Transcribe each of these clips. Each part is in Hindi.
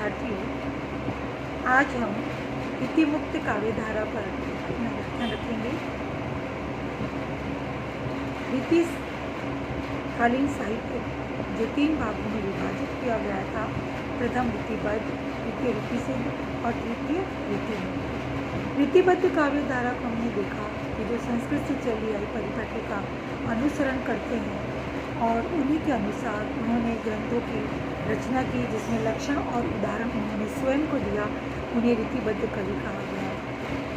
विद्यार्थियों, आज हम रीतिमुक्त काव्यधारा पर अपना व्याख्यान रखेंगे। रीतिकालीन साहित्य जो 3 भागों में विभाजित किया गया था, प्रथम रीतिबद्ध, द्वितीय रीतिसिद्ध और तृतीय रीतिमुक्त। रीतिबद्ध काव्यधारा को हमने देखा कि जो संस्कृत से चली आई परिपाटी का अनुसरण करते हैं और उन्हीं के अनुसार उन्होंने ग्रंथों की रचना की, जिसमें लक्षण और उदाहरण उन्होंने स्वयं को दिया, उन्हें रीतिबद्ध कवि कहा गया।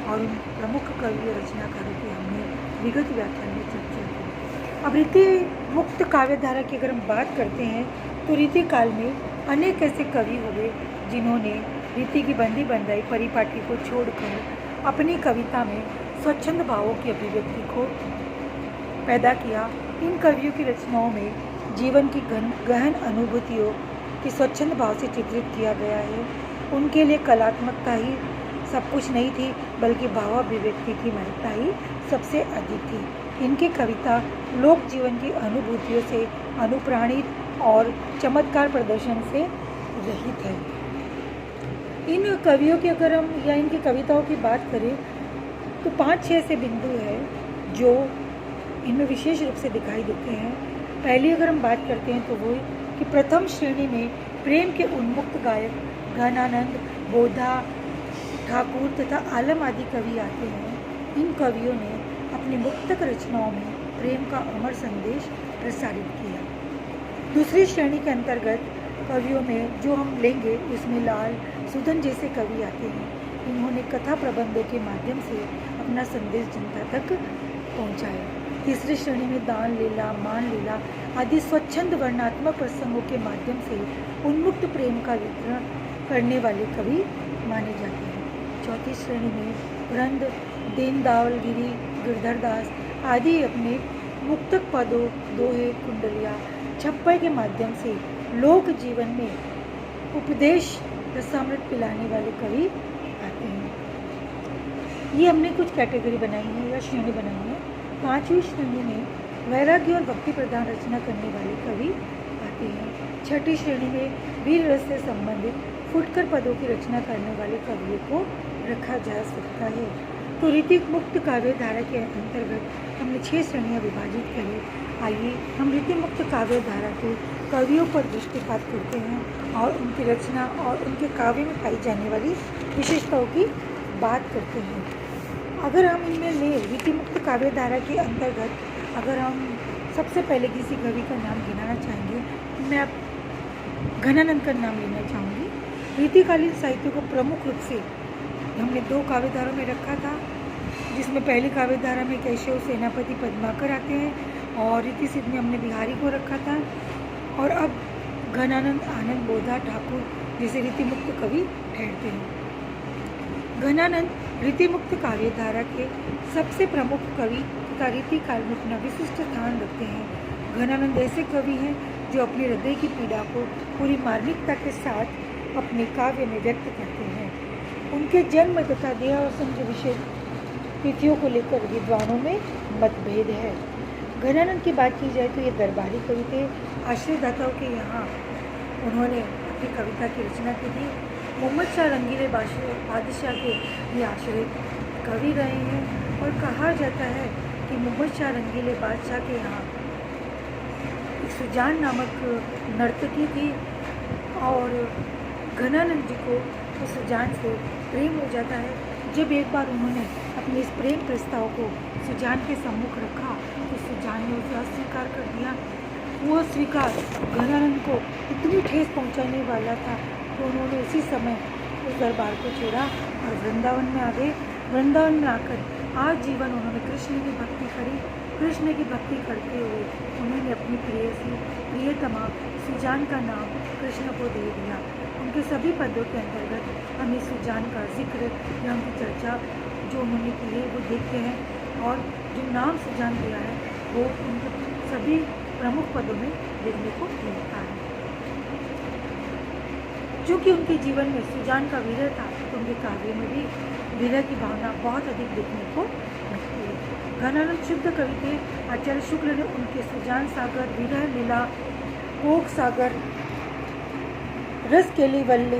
और उन प्रमुख कवि और रचनाकारों की हमने विगत व्याख्यान में चर्चा की। अब रीति मुक्त काव्यधारा की अगर हम बात करते हैं तो रीति काल में अनेक ऐसे कवि हुए जिन्होंने रीति की बंदी बंधाई परिपाटी को छोड़कर अपनी कविता में स्वच्छंद भावों की अभिव्यक्ति को पैदा किया। इन कवियों की रचनाओं में जीवन की गहन अनुभूतियों की स्वच्छंद भाव से चित्रित किया गया है। उनके लिए कलात्मकता ही सब कुछ नहीं थी, बल्कि भावाभिव्यक्ति की महत्ता ही सबसे अधिक थी। इनकी कविता लोक जीवन की अनुभूतियों से अनुप्राणित और चमत्कार प्रदर्शन से रहित है। इन कवियों की अगर हम या इनकी कविताओं की बात करें तो 5-6 ऐसे बिंदु हैं जो इनमें विशेष रूप से दिखाई देते हैं। पहली अगर हम बात करते हैं तो वो कि प्रथम श्रेणी में प्रेम के उन्मुक्त गायक घनानंद, बोधा, ठाकुर तथा आलम आदि कवि आते हैं। इन कवियों ने अपनी मुक्तक रचनाओं में प्रेम का अमर संदेश प्रसारित किया। दूसरी श्रेणी के अंतर्गत कवियों में जो हम लेंगे उसमें लाल, सुधन जैसे कवि आते हैं। इन्होंने कथा प्रबंधों के माध्यम से अपना संदेश जनता तक पहुंचाया। तीसरी श्रेणी में दान लीला, मान लीला आदि स्वच्छंद वर्णात्मक प्रसंगों के माध्यम से उन्मुक्त प्रेम का वितरण करने वाले कवि माने जाते हैं। चौथी श्रेणी में वृंद, दीनदयालगिरी, गिरधरदास आदि अपने मुक्तक पदों, दोहे, कुंडलिया, छप्पय के माध्यम से लोक जीवन में उपदेश रसामृत पिलाने वाले कवि आते हैं। ये हमने कुछ कैटेगरी बनाई है या श्रेणी बनाई है। 5वीं श्रेणी में वैराग्य और भक्ति प्रधान रचना करने वाले कवि आते हैं। 6ठी श्रेणी में वीर रस से संबंधित फुटकर पदों की रचना करने वाले कवियों को रखा जा सकता है। तो रीति मुक्त काव्यधारा के अंतर्गत हमने 6 श्रेणियाँ विभाजित करी। आइए हम रीति मुक्त काव्यधारा के कवियों पर दृष्टिपात करते हैं और उनकी रचना और उनके काव्य में पाई जाने वाली विशेषताओं की बात करते हैं। अगर हम इनमें ले रीति मुक्त काव्यधारा के अंतर्गत अगर हम सबसे पहले किसी कवि का नाम गिनाना चाहेंगे तो मैं अब घनानंद का नाम लेना चाहूँगी। रीतिकालीन साहित्य को प्रमुख रूप से हमने 2 काव्यधारों में रखा था, जिसमें पहली काव्यधारा में केशव, सेनापति, पद्माकर आते हैं और रीतिसिद्ध में हमने बिहारी को रखा था। और अब घनानंद, आनंद, बोधा, ठाकुर जैसे रीतिमुक्त कवि ठहरते हैं। घनानंद रीतिमुक्त काव्यधारा के सबसे प्रमुख कवि तथा रीति काल में अपना विशिष्ट स्थान रखते हैं। घनानंद ऐसे कवि हैं जो अपने हृदय की पीड़ा को पूरी मार्मिकता के साथ अपने काव्य में व्यक्त करते हैं। उनके जन्म तथा देहावसान विषय तिथियों को लेकर विद्वानों में मतभेद है। घनानंद की बात की जाए तो ये दरबारी कवि थे। आश्रयदाताओं के यहाँ उन्होंने अपनी कविता की रचना की थी। मोहम्मद शाह रंगीले बादशाह के ये आश्रय कवि रहे हैं और कहा जाता है कि मोहम्मद शाह रंगीले बादशाह के यहाँ एक सुजान नामक नर्तकी थी और घनानंद जी को उस सुजान से प्रेम हो जाता है। जब एक बार उन्होंने अपने इस प्रेम प्रस्ताव को सुजान के सम्मुख रखा तो सुजान ने उसे अस्वीकार कर दिया। वो स्वीकार घनानंद को इतनी ठेस पहुंचाने वाला था तो उन्होंने उसी समय उस दरबार को छोड़ा और वृंदावन में आ गए। वृंदावन में आकर आजीवन उन्होंने कृष्ण की भक्ति करी। कृष्ण की भक्ति करते हुए उन्होंने अपनी प्रियतमा सुजान का नाम कृष्ण को दे दिया। उनके सभी पदों के अंतर्गत हमें सुजान का जिक्र या उनकी चर्चा जो उन्होंने की है वो देखते हैं और जो नाम सुजान दिया है वो उनके सभी प्रमुख पदों में देखने को मिलता है। चूँकि उनके जीवन में सुजान का विरह था तो उनके काव्य में भी विरह की भावना बहुत अधिक देखने को मिलती है। घनानंद शुद्ध कवि थे। आचार्य शुक्ल ने उनके सुजान सागर, विरह लीला, कोक सागर, रस केली वल्ले,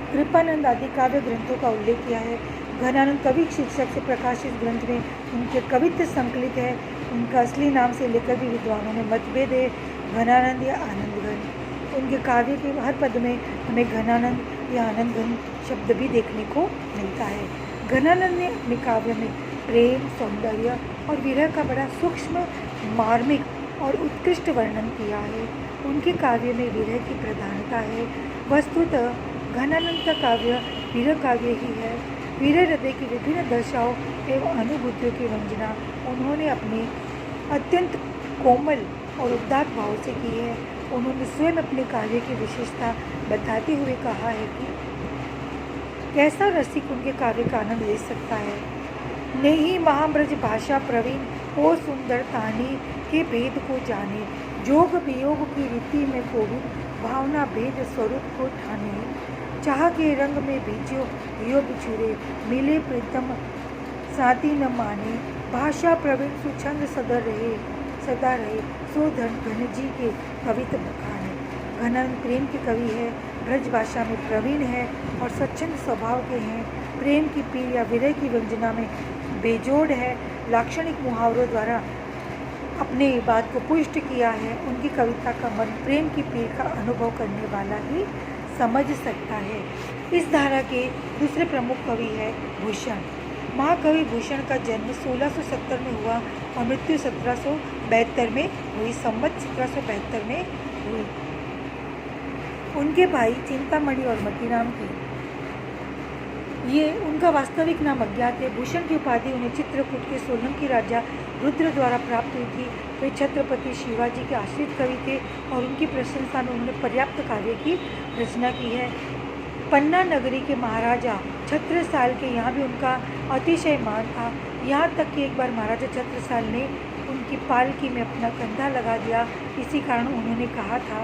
कृपानंद आदि काव्य ग्रंथों का उल्लेख किया है। घनानंद कवि शीर्षक से प्रकाशित ग्रंथ में उनके कवित्व संकलित है। उनका असली नाम से लेकर भी विद्वानों में मतभेद है, घनानंद या आनंदघन। उनके काव्य के हर पद में हमें घनानंद या आनंदघन शब्द भी देखने को मिलता है। घनानंद ने अपने काव्य में प्रेम, सौंदर्य और विरह का बड़ा सूक्ष्म, मार्मिक और उत्कृष्ट वर्णन किया है। उनके काव्य में विरह की प्रधानता है। वस्तुतः घनानंद का काव्य विरह काव्य ही है। विरह हृदय की विभिन्न दशाओं एवं अनुभूतियों की वंजना उन्होंने अपने अत्यंत कोमल और उदात्त भाव से की है। उन्होंने स्वयं अपने काव्य की विशेषता बताते हुए कहा है कि कैसा रसिक उनके काव्य का आनंद ले सकता है। नहीं महाब्रज भाषा प्रवीण हो सुंदर तानी के भेद को जाने, जोग वियोग की रीति में कोविद भावना भेद स्वरूप को ठाने, चाह के रंग में बीजो यो बिछुरे मिले प्रीतम साथी न माने, भाषा प्रवीण सुछंद सदा रहे सो घन जी के कवित्व बखाने। घनानंद प्रेम के कवि है, ब्रज भाषा में प्रवीण है और स्वच्छंद स्वभाव के हैं। प्रेम की पीर या विरह की वंजना में बेजोड़ है। लाक्षणिक मुहावरों द्वारा अपने बात को पुष्ट किया है। उनकी कविता का मन प्रेम की पीर का अनुभव करने वाला ही समझ सकता है। इस धारा के दूसरे प्रमुख कवि है भूषण। महाकवि भूषण का जन्म 1670 में हुआ और मृत्यु 1772 में हुई, संवत 1772 में हुई। उनके भाई चिंतामणि और मतीराम थे। ये उनका वास्तविक नाम अज्ञात है। भूषण की उपाधि उन्हें चित्रकूट के सोलंकी राजा रुद्र द्वारा प्राप्त हुई थी। वे छत्रपति शिवाजी के आश्रित कवि थे और उनकी प्रशंसा में उन्होंने पर्याप्त काव्य की रचना की है। पन्ना नगरी के महाराजा छत्रसाल के यहाँ भी उनका अतिशय मान था। यहाँ तक कि एक बार महाराजा छत्रसाल ने उनकी पालकी में अपना कंधा लगा दिया। इसी कारण उन्होंने कहा था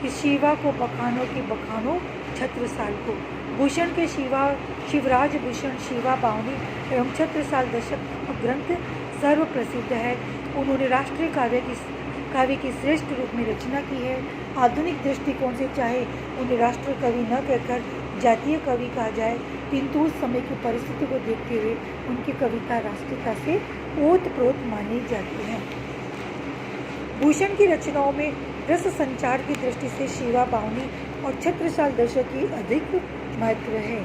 कि शिवा को बखानो की बखानो छत्रसाल को। भूषण के शिवराज भूषण, शिवा बावनी एवं छत्रसाल दशक ग्रंथ सर्व प्रसिद्ध है। उन्होंने राष्ट्रीय काव्य की श्रेष्ठ रूप में रचना की है। आधुनिक दृष्टिकोण से चाहे उन्हें राष्ट्र कवि न कहकर जातीय कवि कहा जाए, किंतु उस समय की परिस्थिति को देखते हुए उनकी कविता राष्ट्रीयता से ओतप्रोत मानी जाती है। भूषण की रचनाओं में रस संचार की दृष्टि से शिवा बावनी और छत्रसाल दशक की अधिक महत्व है।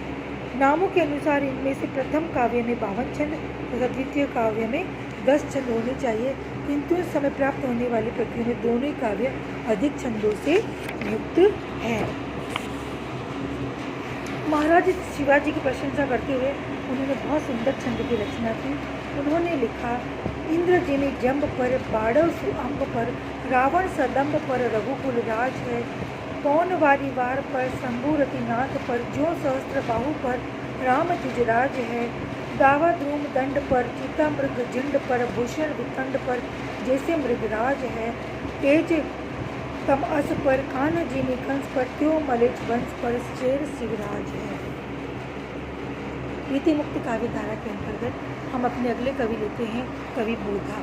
नामों के अनुसार इनमें से प्रथम काव्य में 52 छंद तथा द्वितीय काव्य में 10 छंद होने चाहिए, किंतु इस समय प्राप्त होने वाली प्रतियों में दोनों ही काव्य अधिक छंदों से युक्त है। महाराज शिवाजी की प्रशंसा करते हुए उन्होंने बहुत सुंदर छंद की रचना की। उन्होंने लिखा, इंद्र जिने जंब पर बाढ़व सुअंब पर, रावण सदम्ब पर रघुकुल राज है, पौन वारीवार पर शंभु रतिनाथ पर, जो सहस्त्र बाहु पर राम द्विजराज है, दावा द्रुम दंड पर चिता मृग झुंड पर, भूषण विखंड पर जैसे मृगराज है, तेज तम अस पर कान जिनी कंस पर, त्यो मलिच वंश पर शेर शिवराज है। रीति मुक्त काव्य धारा के अंतर्गत हम अपने अगले कवि लेते हैं कवि बोधा।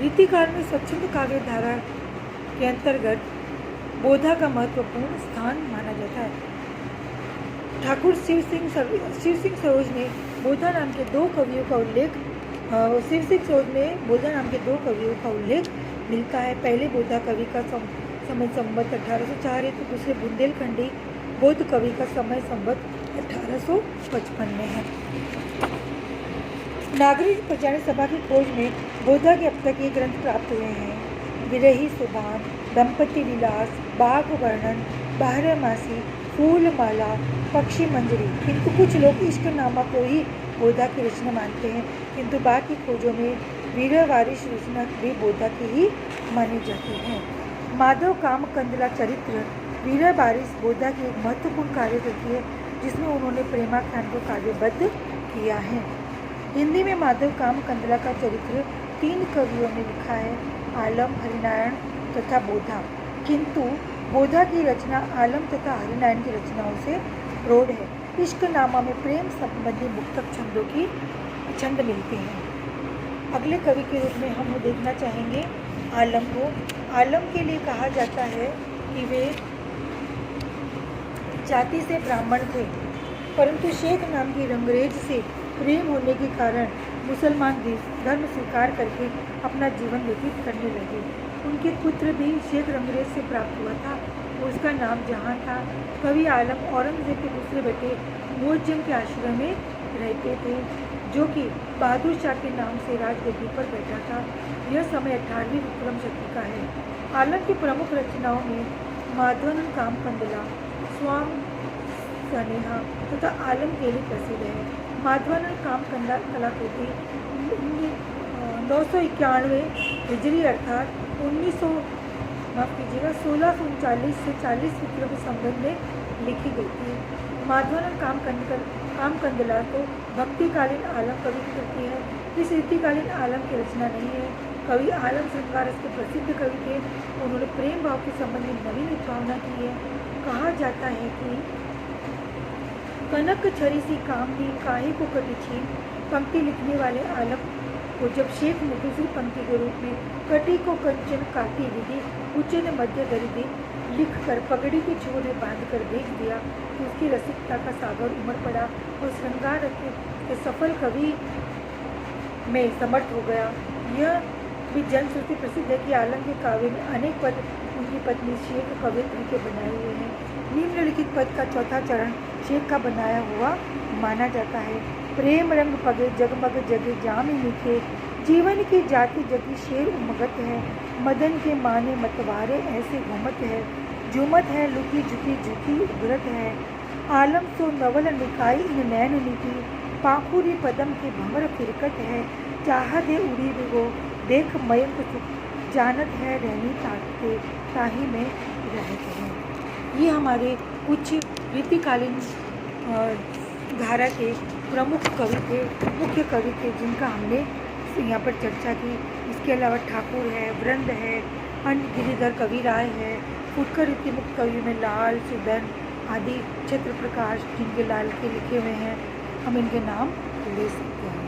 रीतिकार में स्वच्छंद काव्य धारा के अंतर्गत बोधा का महत्वपूर्ण स्थान माना जाता है। ठाकुर शिव सिंह सरोज ने बोधा नाम के दो कवियों का उल्लेख मिलता है। पहले बोधा कवि का समय संवत 1804 है, तो दूसरे बुंदेलखंडी बौद्ध कवि का समय संवत 1855 में है। नागरिक प्रचार सभा की खोज में बोधा के अब तक ये ग्रंथ प्राप्त हुए हैं। विरही सुबान, दंपति विलास, बाग वर्णन, बारहमासी, फूलमाला, पक्षी मंजरी। किंतु कुछ लोग इश्कनामा को ही बोधा की रचना मानते हैं, किंतु बाकी खोजों में वीर वारिश रचना भी बोधा की ही मानी जाती है। माधव काम कंदला चरित्र वीर वारिश बोधा की एक महत्वपूर्ण कार्यकृति है, जिसमें उन्होंने प्रेमाख्यान को काव्यबद्ध किया है। हिंदी में माधव काम कंदला का चरित्र 3 कवियों ने लिखा है, आलम, हरिनारायण तथा बोधा। किंतु बोधा की रचना आलम तथा हरिनारायण की रचनाओं से प्रौढ़ है। इश्कनामा में प्रेम संबंधी मुक्तक छंदों की छंद मिलते हैं। अगले कवि के रूप में हम देखना चाहेंगे आलम को। आलम के लिए कहा जाता है कि वे जाति से ब्राह्मण थे। परंतु शेख नाम की रंगरेज से प्रेम होने के कारण मुसलमान धर्म स्वीकार करके अपना जीवन व्यतीत करने लगे। उनके पुत्र भी शेख रंगरेज से प्राप्त हुआ था। उसका नाम जहां था। कवि आलम औरंगजेब के दूसरे बेटे मुअज्जम के आश्रम में रहते थे, जो कि बहादुर शाह के नाम से राजगद्दी पर बैठा था। यह समय 18वीं विक्रम शक्ति का है। आलम की प्रमुख रचनाओं में माधवानंद कामकंदला, स्वाम सनेहा तथा आलम केली प्रसिद्ध है। माधवानंद कामकंदला कलाकृति 991 हिजरी अर्थात 1639 से 40 विक्रम संवत में लिखी गई थी। माधवानंद कामकंदला को भक्तिकालीन आलम कवि की कृति है। इस रीतिकालीन आलम की रचना नहीं है। कवि आलम श्रृंगार के प्रसिद्ध कवि थे। उन्होंने प्रेम भाव के संबंध में नवीन भावना की है। कहा जाता है कि कनक छरी सी कामनी काहे को कटी छीन पंक्ति लिखने वाले आलम को जब शेख ने दूसरी पंक्ति के रूप में कटी को कंचन काटी विधि ऊंचे ने मध्य दरिदी लिखकर पगड़ी की छोर में बांधकर भेज दिया तो उसकी रसिकता का सागर उमड़ पड़ा और श्रृंगार के सफल कवि में समर्थ हो गया। यह भी जनश्रुति प्रसिद्ध है कि आलम के काव्य में अनेक पद उनकी पत्नी शेख कवित्री के बनाए हुए हैं। निम्नलिखित पद का चौथा चरण शेख का बनाया हुआ माना जाता है। प्रेम रंग पगे जगमग जगे जामी लिखे जीवन की जाति जगी शेर उमगत है मदन के माने मतवारे ऐसे घूमत है झूमत है लुकी झुकी झुकी उभरत है आलम सो नवल निकाय इन नैन नीति पाखुरी पदम के भंवर फिरकत है चाह दे उड़ी बिगो देख मयंक सुख जानत है रहनी ताकते ताही में रहते हैं। ये हमारे कुछ रीतिकालीन धारा के प्रमुख कवि थे, मुख्य कवि थे, जिनका हमने यहाँ पर चर्चा की। इसके अलावा ठाकुर है, वृंद है, अन्य गिरिधर कवि राय है, फुटकर रीति मुक्त कवि में लाल, सुदन आदि, क्षेत्र प्रकाश, जिनके लाल के लिखे हुए हैं, हम इनके नाम ले सकते हैं।